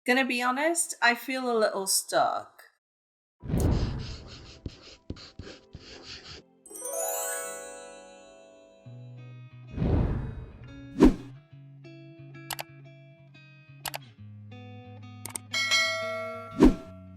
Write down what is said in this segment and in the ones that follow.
Gonna be honest, I feel a little stuck.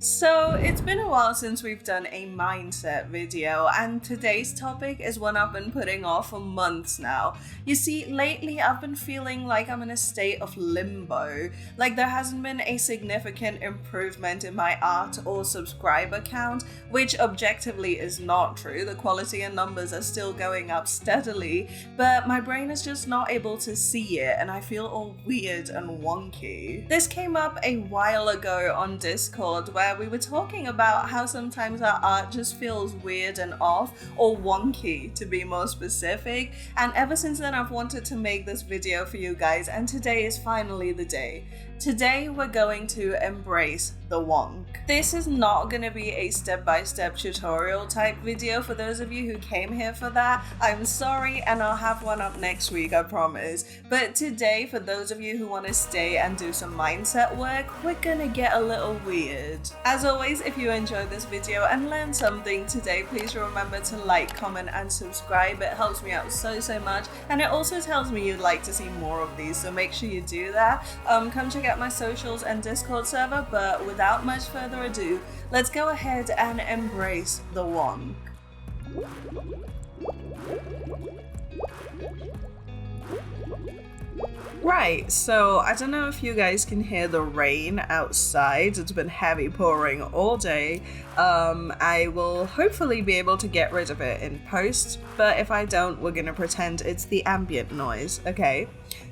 So, it's been a while since we've done a mindset video, and today's topic is one I've been putting off for months now. You see, lately I've been feeling like I'm in a state of limbo. Like there hasn't been a significant improvement in my art or subscriber count, which objectively is not true. The quality and numbers are still going up steadily, but my brain is just not able to see it, and I feel all weird and wonky. This came up a while ago on Discord, where we were talking about how sometimes our art just feels weird and off, or wonky to be more specific, and ever since then I've wanted to make this video for you guys, and today is finally the day. Today we're going to embrace the wonk. This is not going to be a step-by-step tutorial type video for those of you who came here for that. I'm sorry, and I'll have one up next week, I promise. But today, for those of you who want to stay and do some mindset work, we're gonna get a little weird. As always, if you enjoyed this video and learned something today, please remember to like, comment, and subscribe. It helps me out so much, and it also tells me you'd like to see more of these, so make sure you do that. Come check out my socials and Discord server, but without much further ado, let's go ahead and embrace the wonk. Right, so I don't know if you guys can hear the rain outside. It's been heavy pouring all day. I will hopefully be able to get rid of it in post, but if I don't, we're gonna pretend it's the ambient noise, okay?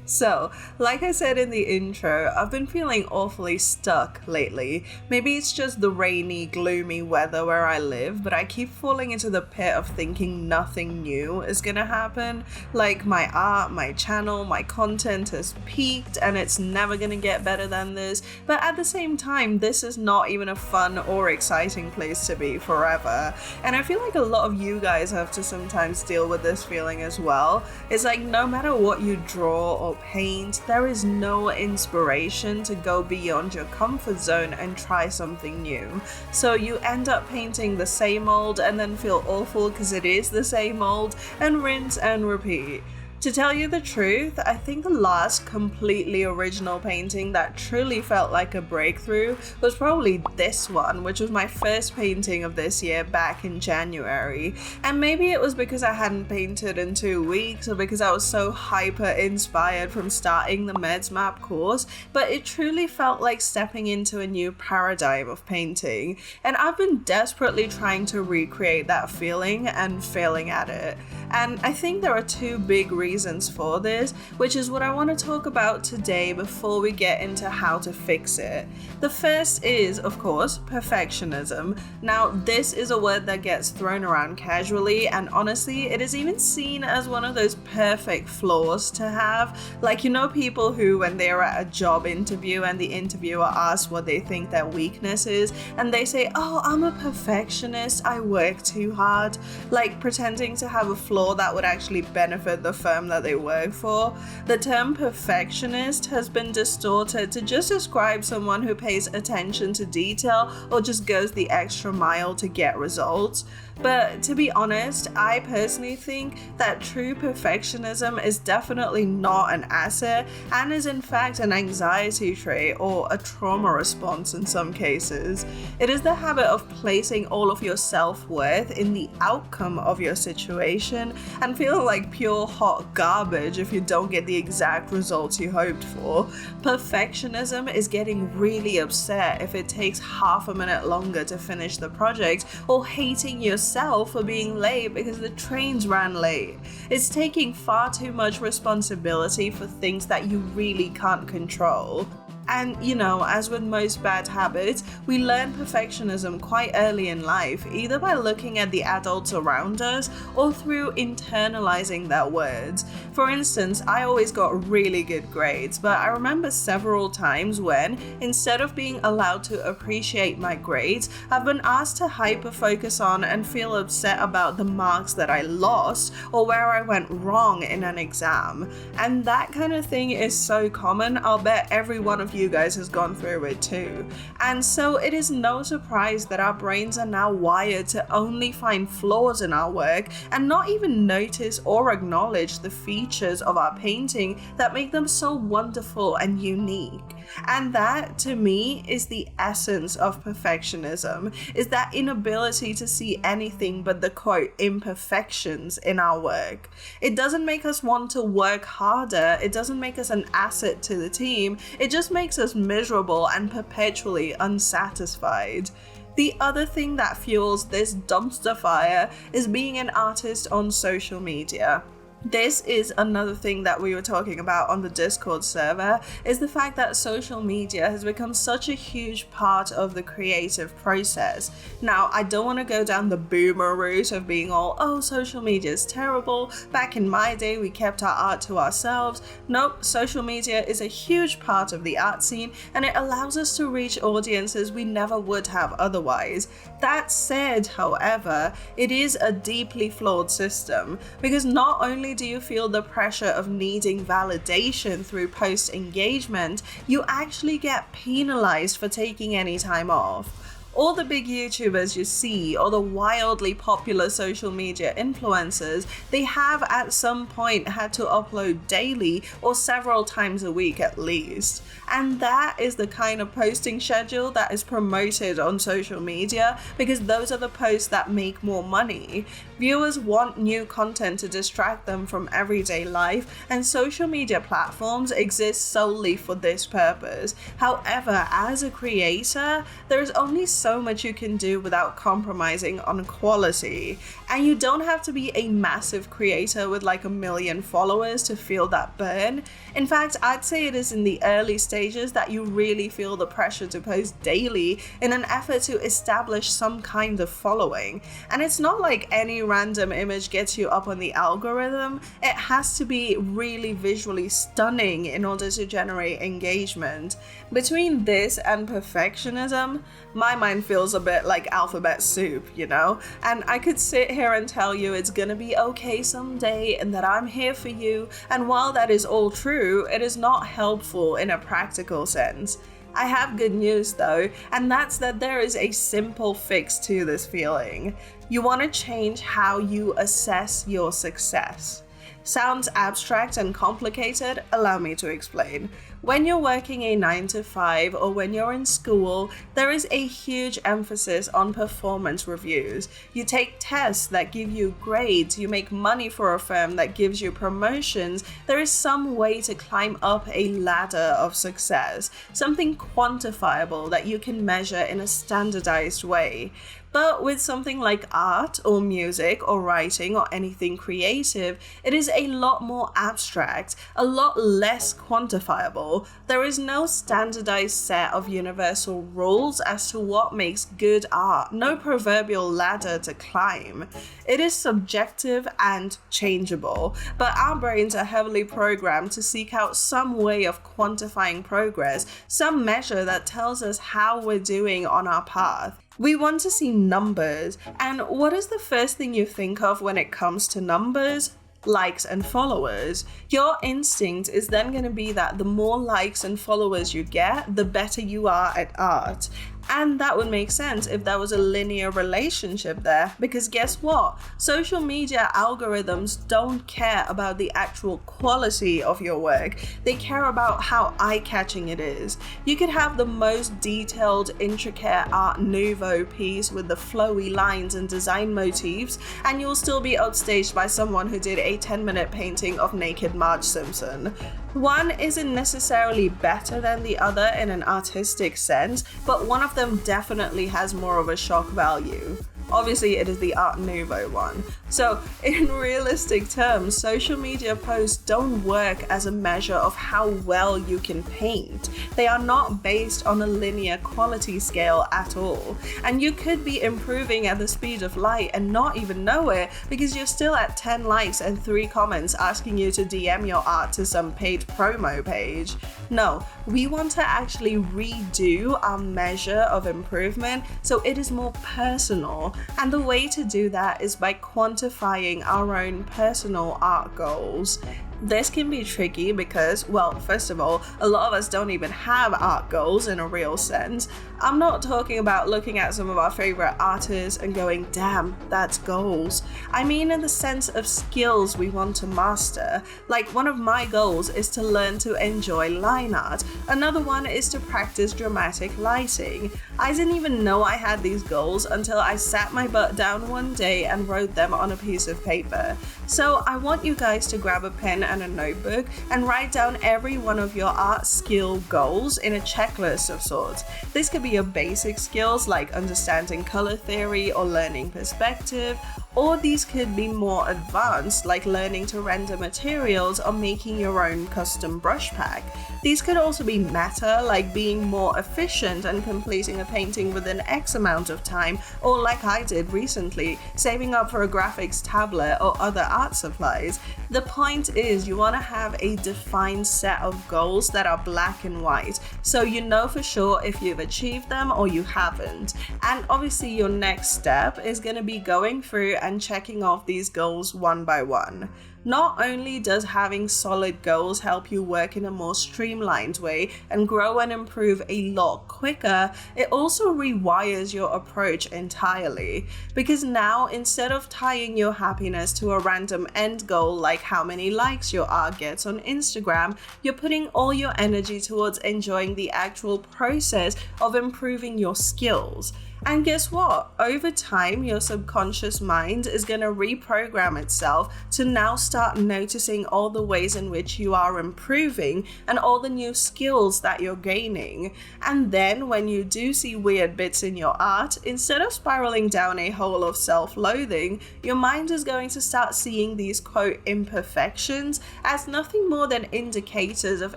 So, like I said in the intro, I've been feeling awfully stuck lately. Maybe it's just the rainy, gloomy weather where I live, but I keep falling into the pit of thinking nothing new is gonna happen. Like my art, my channel, my content has peaked and it's never gonna get better than this. But at the same time, this is not even a fun or exciting place to be forever. And I feel like a lot of you guys have to sometimes deal with this feeling as well. It's like no matter what you draw or paint, there is no inspiration to go beyond your comfort zone and try something new. So you end up painting the same old and then feel awful because it is the same old, and rinse and repeat. To tell you the truth, I think the last completely original painting that truly felt like a breakthrough was probably this one, which was my first painting of this year back in January. And maybe it was because I hadn't painted in 2 weeks, or because I was so hyper inspired from starting the Meds Map course, but it truly felt like stepping into a new paradigm of painting. And I've been desperately trying to recreate that feeling and failing at it. And I think there are two big reasons for this, which is what I want to talk about today before we get into how to fix it. The first is, of course, perfectionism. Now, this is a word that gets thrown around casually, and honestly, it is even seen as one of those perfect flaws to have. Like, you know, people who, when they're at a job interview and the interviewer asks what they think their weakness is, and they say, "Oh, I'm a perfectionist, I work too hard," like pretending to have a flaw that would actually benefit the firm that they work for. The term perfectionist has been distorted to just describe someone who pays attention to detail or just goes the extra mile to get results. But to be honest, I personally think that true perfectionism is definitely not an asset and is in fact an anxiety trait or a trauma response in some cases. It is the habit of placing all of your self-worth in the outcome of your situation and feeling like pure hot garbage if you don't get the exact results you hoped for. Perfectionism is getting really upset if it takes half a minute longer to finish the project, or hating yourself for being late because the trains ran late. It's taking far too much responsibility for things that you really can't control. And, you know, as with most bad habits, we learn perfectionism quite early in life, either by looking at the adults around us or through internalizing their words. For instance, I always got really good grades, but I remember several times when, instead of being allowed to appreciate my grades, I've been asked to hyper-focus on and feel upset about the marks that I lost or where I went wrong in an exam. And that kind of thing is so common. I'll bet every one of you you guys has gone through it too. And so it is no surprise that our brains are now wired to only find flaws in our work and not even notice or acknowledge the features of our painting that make them so wonderful and unique. And that, to me, is the essence of perfectionism, is that inability to see anything but the quote imperfections in our work. It doesn't make us want to work harder, it doesn't make us an asset to the team, it just makes us miserable and perpetually unsatisfied. The other thing that fuels this dumpster fire is being an artist on social media. This is another thing that we were talking about on the Discord server, is the fact that social media has become such a huge part of the creative process. Now, I don't want to go down the boomer route of being all, oh, social media is terrible. Back in my day, we kept our art to ourselves. Nope, social media is a huge part of the art scene, and it allows us to reach audiences we never would have otherwise. That said, however, it is a deeply flawed system, because not only do you feel the pressure of needing validation through post engagement, you actually get penalized for taking any time off. All the big YouTubers you see, or the wildly popular social media influencers, they have at some point had to upload daily or several times a week at least. And that is the kind of posting schedule that is promoted on social media, because those are the posts that make more money. Viewers want new content to distract them from everyday life, and social media platforms exist solely for this purpose. However, as a creator, there is only so much you can do without compromising on quality. And you don't have to be a massive creator with like 1 million followers to feel that burn. In fact, I'd say it is in the early stages that you really feel the pressure to post daily in an effort to establish some kind of following. And it's not like any random image gets you up on the algorithm. It has to be really visually stunning in order to generate engagement. Between this and perfectionism, my mind feels a bit like alphabet soup, you know? And I could sit here and tell you it's gonna be okay someday and that I'm here for you. And while that is all true, it is not helpful in a practical sense. I have good news though, and that's that there is a simple fix to this feeling. You want to change how you assess your success. Sounds abstract and complicated? Allow me to explain. When you're working a 9 to 5 or when you're in school, there is a huge emphasis on performance reviews. You take tests that give you grades, you make money for a firm that gives you promotions. There is some way to climb up a ladder of success, something quantifiable that you can measure in a standardized way. But with something like art or music or writing or anything creative, it is a lot more abstract, a lot less quantifiable. There is no standardized set of universal rules as to what makes good art, no proverbial ladder to climb. It is subjective and changeable, but our brains are heavily programmed to seek out some way of quantifying progress, some measure that tells us how we're doing on our path. We want to see numbers, and what is the first thing you think of when it comes to numbers? Likes and followers. Your instinct is then going to be that the more likes and followers you get, the better you are at art. And that would make sense if there was a linear relationship there, because guess what? Social media algorithms don't care about the actual quality of your work. They care about how eye-catching it is. You could have the most detailed, intricate Art Nouveau piece with the flowy lines and design motifs, and you'll still be upstaged by someone who did a 10-minute painting of naked Marge Simpson. One isn't necessarily better than the other in an artistic sense, but one of them definitely has more of a shock value. Obviously, it is the Art Nouveau one. So, in realistic terms, social media posts don't work as a measure of how well you can paint. They are not based on a linear quality scale at all. And you could be improving at the speed of light and not even know it because you're still at 10 likes and 3 comments asking you to DM your art to some paid promo page. No, we want to actually redo our measure of improvement so it is more personal. And the way to do that is by quantifying our own personal art goals. This can be tricky because, well, first of all, a lot of us don't even have art goals in a real sense. I'm not talking about looking at some of our favorite artists and going, damn, that's goals. I mean in the sense of skills we want to master. Like, one of my goals is to learn to enjoy line art. Another one is to practice dramatic lighting. I didn't even know I had these goals until I sat my butt down one day and wrote them on a piece of paper. So I want you guys to grab a pen and a notebook and write down every one of your art skill goals in a checklist of sorts. This could be your basic skills like understanding color theory or learning perspective, or these could be more advanced like learning to render materials or making your own custom brush pack. These could also be meta, like being more efficient and completing a painting within X amount of time, or like I did recently, saving up for a graphics tablet or other art supplies. The point is you want to have a defined set of goals that are black and white, so you know for sure if you've achieved them or you haven't. And obviously your next step is going to be going through and checking off these goals one by one. Not only does having solid goals help you work in a more streamlined way and grow and improve a lot quicker, it also rewires your approach entirely. Because now, instead of tying your happiness to a random end goal like how many likes your art gets on Instagram, you're putting all your energy towards enjoying the actual process of improving your skills. And guess what? Over time, your subconscious mind is going to reprogram itself to now start noticing all the ways in which you are improving and all the new skills that you're gaining. And then when you do see weird bits in your art, instead of spiraling down a hole of self-loathing, your mind is going to start seeing these quote imperfections as nothing more than indicators of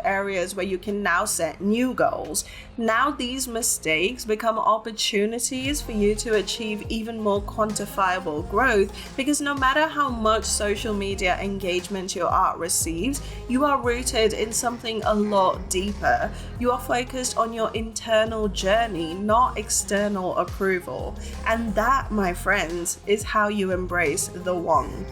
areas where you can now set new goals. Now these mistakes become opportunities for you to achieve even more quantifiable growth, because no matter how much social media engagement your art receives, you are rooted in something a lot deeper. You are focused on your internal journey, not external approval. And that, my friends, is how you embrace the wonk.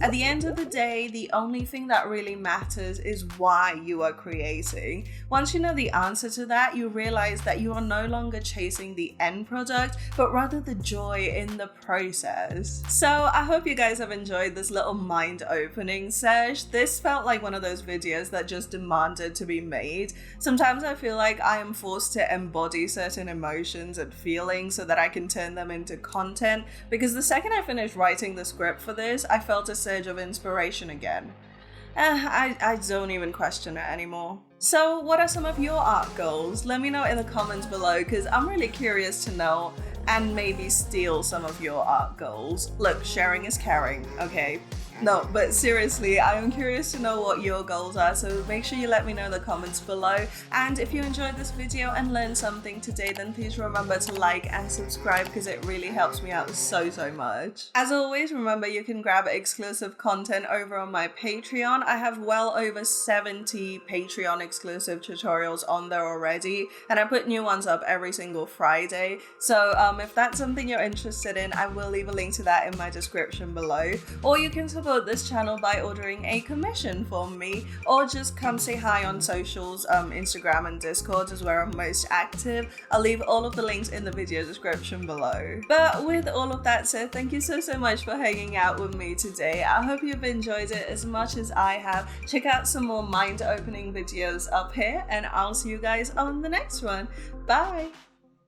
At the end of the day, the only thing that really matters is why you are creating. Once you know the answer to that, you realize that you are no longer chasing the end product, but rather the joy in the process. So I hope you guys have enjoyed this little mind-opening sesh. This felt like one of those videos that just demanded to be made. Sometimes I feel like I am forced to embody certain emotions and feelings so that I can turn them into content, because the second I finished writing the script for this, I felt a surge of inspiration again. I don't even question it anymore. So what are some of your art goals? Let me know in the comments below, because I'm really curious to know and maybe steal some of your art goals. Look, sharing is caring, okay? No, but seriously, I am curious to know what your goals are, so make sure you let me know in the comments below. And if you enjoyed this video and learned something today, then please remember to like and subscribe, because it really helps me out so much. As always, remember you can grab exclusive content over on my Patreon. I have well over 70 Patreon exclusive tutorials on there already, and I put new ones up every single Friday. So if that's something you're interested in, I will leave a link to that in my description below. Or you can support this channel by ordering a commission from me, or just come say hi on socials. Instagram and Discord is where I'm most active. I'll leave all of the links in the video description below. But with all of that said, thank you so much for hanging out with me today. I hope you've enjoyed it as much as I have. Check out some more mind-opening videos up here, and I'll see you guys on the next one. Bye!